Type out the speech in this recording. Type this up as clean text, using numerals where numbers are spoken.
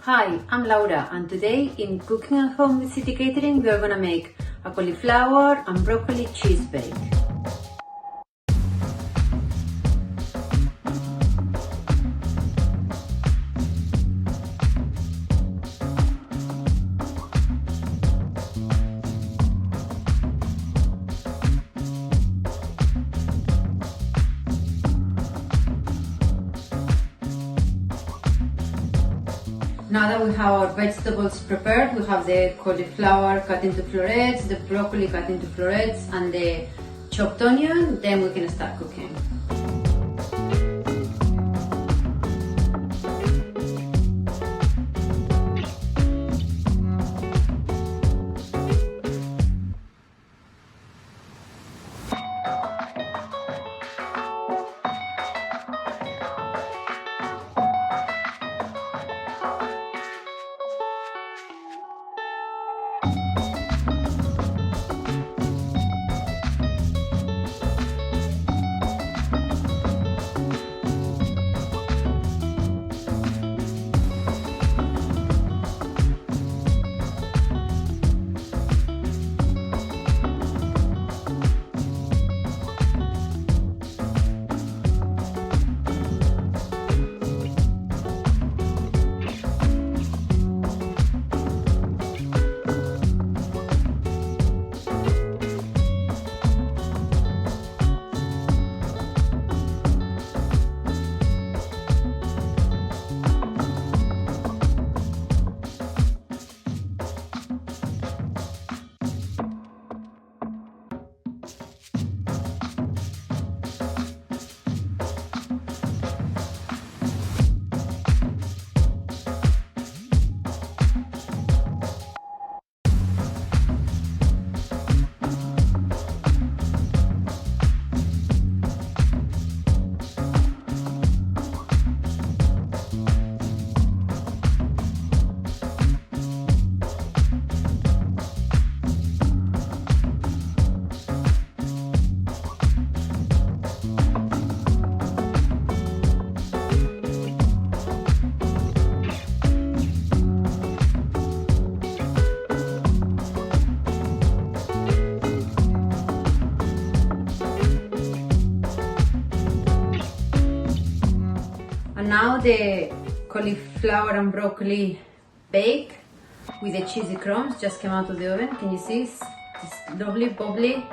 Hi, I'm Laura, and today in Cooking at Home with City Catering we are gonna make a cauliflower and broccoli cheese bake. Now that we have our vegetables prepared, we have the cauliflower cut into florets, the broccoli cut into florets, and the chopped onion, then we can start cooking. And now the cauliflower and broccoli bake with the cheesy crumbs just came out of the oven. Can you see? It's lovely, bubbly,